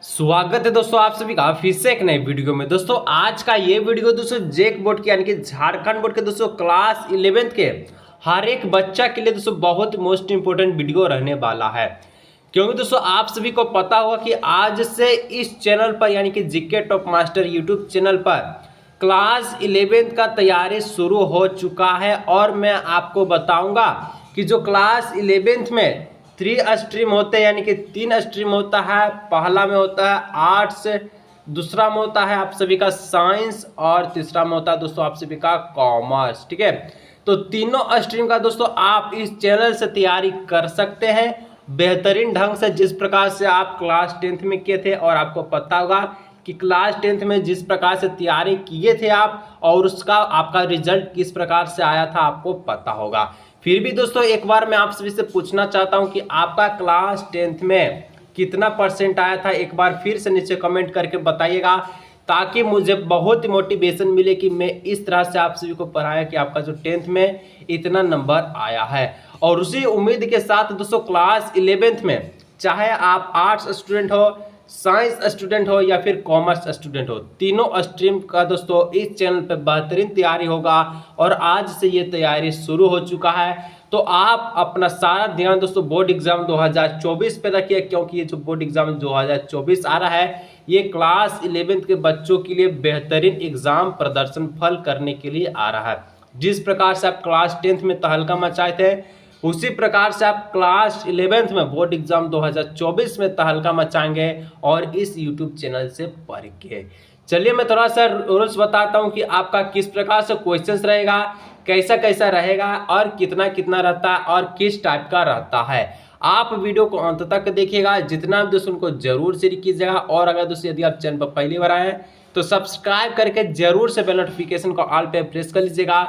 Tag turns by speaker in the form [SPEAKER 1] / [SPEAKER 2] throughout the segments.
[SPEAKER 1] स्वागत है दोस्तों आप सभी का फिर से एक नए वीडियो में। दोस्तों आज का ये वीडियो दोस्तों जेक बोर्ड के यानी कि झारखंड बोर्ड के दोस्तों क्लास 11th के हर एक बच्चा के लिए दोस्तों बहुत मोस्ट इंपोर्टेंट वीडियो रहने वाला है। क्योंकि दोस्तों आप सभी को पता होगा कि आज से इस चैनल पर यानी कि GK top master YouTube channel पर क्लास 11th का तैयारी शुरू हो चुका है। और मैं आपको बताऊंगा कि जो क्लास 11th में 3 स्ट्रीम होते हैं यानी कि 3 स्ट्रीम होता है। पहला में होता है आर्ट्स, दूसरा में होता है आप सभी का साइंस और तीसरा में होता है दोस्तों आप सभी का कॉमर्स। ठीक है, तो तीनों स्ट्रीम का दोस्तों आप इस चैनल से तैयारी कर सकते हैं बेहतरीन ढंग से, जिस प्रकार से आप क्लास 10th में किए थे। और आपको पता होगा कि क्लास 10th में जिस प्रकार से तैयारी किए थे आप और उसका आपका रिजल्ट किस प्रकार से आया था आपको पता होगा। फिर भी दोस्तों एक बार मैं आप सभी से पूछना चाहता हूं कि आपका क्लास 10th में कितना परसेंट आया था, एक बार फिर से नीचे कमेंट करके बताइएगा, ताकि मुझे बहुत मोटिवेशन मिले कि मैं इस तरह से आप सभी को पढ़ाया कि आपका जो 10th में इतना नंबर आया है। और उसी उम्मीद के साथ दोस्तों क्लास 11th में चाहे आप आर्ट्स स्टूडेंट हो, साइंस स्टूडेंट हो या फिर कॉमर्स स्टूडेंट हो, तीनों स्ट्रीम का दोस्तों इस चैनल पे बेहतरीन तैयारी होगा। और आज से ये तैयारी शुरू हो चुका है, तो आप अपना सारा ध्यान दोस्तों बोर्ड एग्जाम 2024 पे रखिए, क्योंकि ये जो बोर्ड एग्जाम 2024 आ रहा है ये क्लास 11th के बच्चों के लिए बेहतरीन एग्जाम प्रदर्शन फल करने के लिए आ रहा है। जिस प्रकार से आप क्लास 10th में तहलका मचाए थे, उसी प्रकार से आप क्लास 11th में बोर्ड एग्जाम 2024 में तहलका मचाएंगे और इस यूट्यूब चैनल से पढ़ के। चलिए मैं थोड़ा सा रूल्स बताता हूं कि आपका किस प्रकार से क्वेश्चंस रहेगा, कैसा कैसा रहेगा और कितना कितना रहता है और किस टाइप का रहता है। आप वीडियो को अंत तक देखिएगा, जितना भी दोस्तों उनको जरूर शेयर कीजिएगा। और अगर दोस्तों यदि आप चैनल पर पहली बार आए हैं तो सब्सक्राइब करके जरूर से बेल नोटिफिकेशन को ऑल पे प्रेस कर लीजिएगा,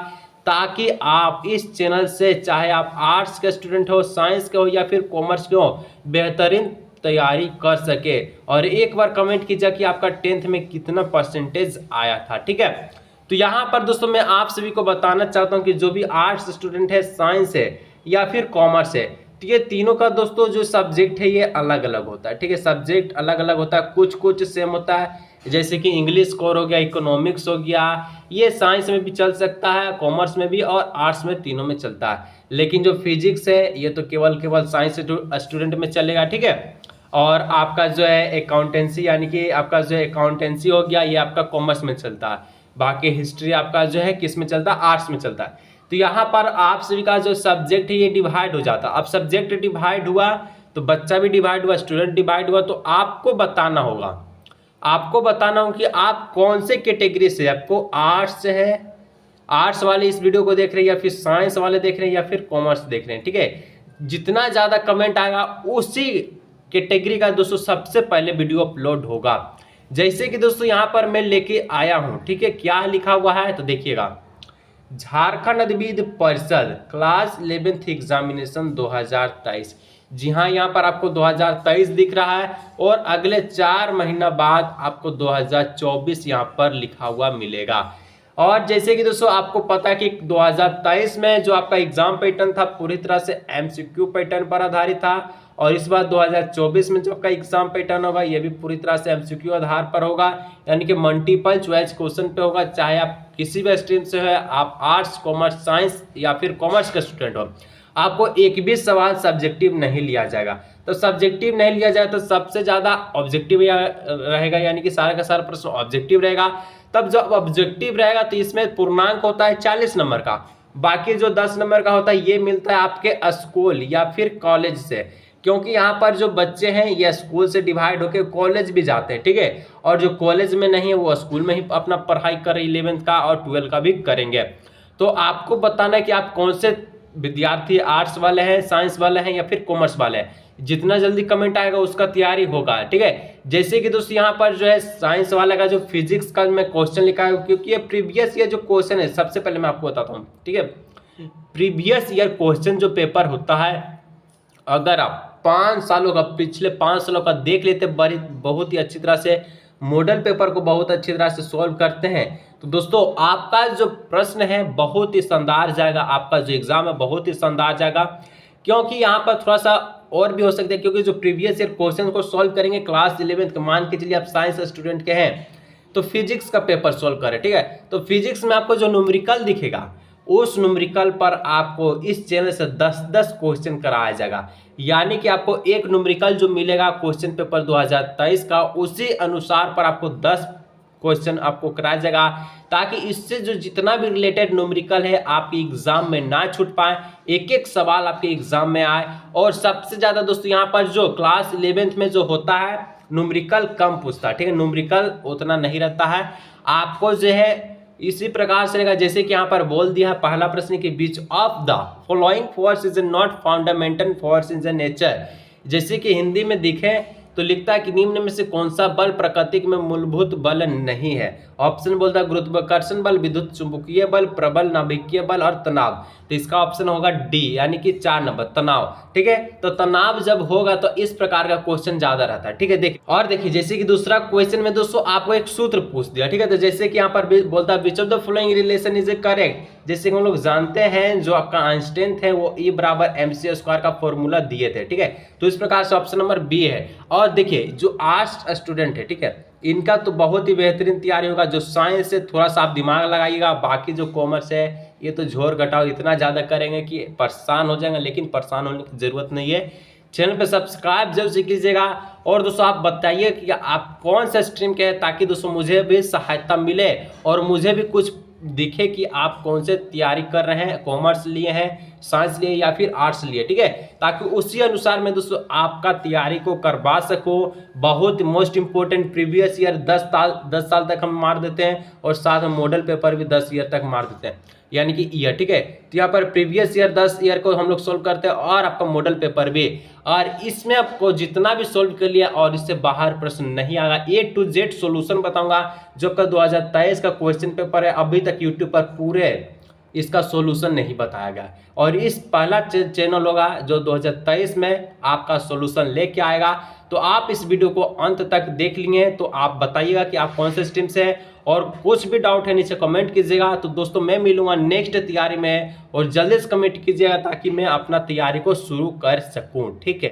[SPEAKER 1] ताकि आप इस चैनल से चाहे आप आर्ट्स के स्टूडेंट हो, साइंस के हो या फिर कॉमर्स के हो, बेहतरीन तैयारी कर सके। और एक बार कमेंट कीजिए कि आपका 10th में कितना परसेंटेज आया था। ठीक है, तो यहाँ पर दोस्तों मैं आप सभी को बताना चाहता हूँ कि जो भी आर्ट्स स्टूडेंट है, साइंस है या फिर कॉमर्स है, ठीक है, तीनों का दोस्तों जो सब्जेक्ट है ये अलग अलग होता है। ठीक है, सब्जेक्ट अलग अलग होता है, कुछ कुछ सेम होता है, जैसे कि इंग्लिश कोर हो गया, इकोनॉमिक्स हो गया, ये साइंस में भी चल सकता है, कॉमर्स में भी और आर्ट्स में, तीनों में चलता है। लेकिन जो फिजिक्स है ये तो केवल साइंस स्टूडेंट में चलेगा। ठीक है, और आपका जो है अकाउंटेंसी यानी कि आपका जो अकाउंटेंसी हो गया, ये आपका कॉमर्स में चलता है। बाकी हिस्ट्री आपका जो है किस में चलता है, आर्ट्स में चलता है। तो यहाँ पर आप सभी का जो सब्जेक्ट है ये डिवाइड हो जाता है। अब सब्जेक्ट डिवाइड हुआ तो बच्चा भी डिवाइड हुआ, स्टूडेंट डिवाइड हुआ, तो आपको बताना होगा कि आप कौन से कैटेगरी से, आपको आर्ट्स से है, आर्ट्स वाले इस वीडियो को देख रहे हैं या फिर साइंस वाले देख रहे हैं या फिर कॉमर्स देख रहे हैं। ठीक है, जितना ज़्यादा कमेंट आएगा उसी कैटेगरी का दोस्तों सबसे पहले वीडियो अपलोड होगा। जैसे कि दोस्तों यहाँ पर मैं लेके आया हूँ, ठीक है, क्या लिखा हुआ है तो देखिएगा, झारखंड अधिविद्य परिषद क्लास 11th एग्जामिनेशन 2023। जी हाँ, यहाँ पर आपको 2023 दिख रहा है और अगले 4 महीना बाद आपको 2024 यहाँ पर लिखा हुआ मिलेगा। और जैसे कि दोस्तों आपको पता है कि 2023 में जो आपका एग्जाम पैटर्न था पूरी तरह से एमसीक्यू पैटर्न पर आधारित था, और इस बार 2024 में जो आपका एग्जाम पैटर्न होगा ये भी पूरी तरह से एमसीक्यू आधार पर होगा, यानी कि मल्टीपल चॉइस क्वेश्चन पे होगा। चाहे आप किसी भी स्ट्रीम से है, आप आर्ट्स, कॉमर्स, साइंस या फिर कॉमर्स का स्टूडेंट हो, आपको एक भी सवाल सब्जेक्टिव नहीं लिया जाएगा। तो सब्जेक्टिव नहीं लिया जाए तो सबसे ज़्यादा ऑब्जेक्टिव रहेगा, यानी कि सारा का सारा प्रश्न ऑब्जेक्टिव रहेगा। तब जब ऑब्जेक्टिव रहेगा तो इसमें पूर्णांक होता है 40 नंबर का, बाकी जो 10 नंबर का होता है ये मिलता है आपके स्कूल या फिर कॉलेज से, क्योंकि यहाँ पर जो बच्चे हैं ये स्कूल से डिवाइड होकर कॉलेज भी जाते हैं। ठीक है, और जो कॉलेज में नहीं है वो स्कूल में ही अपना पढ़ाई कर 11th का और 12th का भी करेंगे। तो आपको बताना है कि आप कौन से विद्यार्थी, आर्ट्स वाले हैं, साइंस वाले हैं या फिर कॉमर्स वाले हैं। जितना जल्दी कमेंट आएगा उसका तैयारी होगा। ठीक है, जैसे कि दोस्तों यहाँ पर जो है साइंस वाला का जो फिजिक्स का मैं क्वेश्चन लिखा है, क्योंकि ये प्रीवियस ईयर जो क्वेश्चन है, सबसे पहले मैं आपको बताता हूँ। ठीक है, प्रीवियस ईयर क्वेश्चन जो पेपर होता है, अगर आप 5 सालों का, पिछले 5 सालों का देख लेते बहुत ही अच्छी तरह से, मॉडल पेपर को बहुत अच्छी तरह से सॉल्व करते हैं, तो दोस्तों आपका जो प्रश्न है बहुत ही शानदार जाएगा, आपका जो एग्जाम है बहुत ही शानदार जाएगा। क्योंकि यहाँ पर थोड़ा सा और भी हो सकते हैं, क्योंकि जो प्रीवियस ईयर क्वेश्चन को सॉल्व करेंगे क्लास 11th के, मान के चलिए आप साइंस स्टूडेंट के हैं तो फिजिक्स का पेपर सॉल्व करें, ठीक है। तो फिजिक्स में आपको जो न्यूमेरिकल दिखेगा उस न्यूमेरिकल पर आपको इस चैनल से 10-10 क्वेश्चन कराया जाएगा, यानी कि आपको एक न्यूमेरिकल जो मिलेगा क्वेश्चन पेपर 2023 का, उसी अनुसार पर आपको 10 क्वेश्चन आपको कराया जाएगा, ताकि इससे जो जितना भी रिलेटेड न्यूमेरिकल है आपके एग्जाम में ना छूट पाए, एक एक सवाल आपके एग्जाम में आए। और सबसे ज़्यादा दोस्तों यहाँ पर जो क्लास 11th में जो होता है न्यूमेरिकल कम पूछता है, ठीक है, न्यूमेरिकल उतना नहीं रहता है। आपको जो है इसी प्रकार से रहेगा, जैसे कि यहाँ पर बोल दिया है पहला प्रश्न के बीच of the following force is not fundamental force in the nature. जैसे कि हिंदी में दिखे तो लिखता है कि निम्न में से कौन सा बल प्रकृति में मूलभूत बल नहीं है। ऑप्शन बोलता है गुरुत्वाकर्षण बल, विद्युत चुंबकीय बल, प्रबल नाभिकीय बल और तनाव। तो इसका ऑप्शन होगा डी, यानी कि 4 नंबर तनाव, ठीक है। तो तनाव जब होगा तो इस प्रकार का क्वेश्चन ज्यादा रहता है, ठीक है। देखिए और देखिए, जैसे कि दूसरा क्वेश्चन में दोस्तों आपको एक सूत्र पूछ दिया, ठीक है। तो जैसे कि यहाँ पर बोलता है which of the following relation is correct. जैसे कि हम लोग जानते हैं जो आपका आइंस्टाइन थे वो E बराबर mc² का फॉर्मूला दिए थे, ठीक है। तो इस प्रकार से ऑप्शन नंबर बी है। और देखिए जो आर्ट्स स्टूडेंट है, ठीक है, इनका तो बहुत ही बेहतरीन तैयारी होगा। जो साइंस से थोड़ा सा आप दिमाग लगाइएगा, बाकी जो कॉमर्स है ये तो झोर घटाव इतना ज़्यादा करेंगे कि परेशान हो जाएंगे, लेकिन परेशान होने की ज़रूरत नहीं है। चैनल पे सब्सक्राइब जरूर से कीजिएगा। और दोस्तों आप बताइए कि आप कौन सा स्ट्रीम के हैं, ताकि दोस्तों मुझे भी सहायता मिले और मुझे भी कुछ दिखे कि आप कौन से तैयारी कर रहे हैं, कॉमर्स लिए हैं, साइंस लिए या फिर आर्ट्स लिए, ठीक है, ताकि उसी अनुसार मैं दोस्तों आपका तैयारी को करवा सकूं। बहुत मोस्ट इंपॉर्टेंट प्रीवियस ईयर 10 साल तक हम मार देते हैं और साथ में मॉडल पेपर भी 10 ईयर तक मार देते हैं, यानी कि ईयर, ठीक है। तो यहाँ पर प्रीवियस ईयर 10 ईयर को हम लोग सोल्व करते हैं और आपका मॉडल पेपर भी, और इसमें आपको जितना भी सोल्व कर लिया और इससे बाहर प्रश्न नहीं आएगा, A to Z सॉल्यूशन बताऊंगा। जो का 2023 का क्वेश्चन पेपर है, अभी तक यूट्यूब पर पूरे इसका सॉल्यूशन नहीं बताया गया, और इस पहला चैनल होगा जो 2023 में आपका सॉल्यूशन लेके आएगा। तो आप इस वीडियो को अंत तक देख लिए तो आप बताइएगा कि आप कौन से स्ट्रीम से हैं, और कुछ भी डाउट है नीचे कमेंट कीजिएगा। तो दोस्तों मैं मिलूंगा नेक्स्ट तैयारी में, और जल्दी से कमेंट कीजिएगा ताकि मैं अपना तैयारी को शुरू कर सकूं, ठीक है।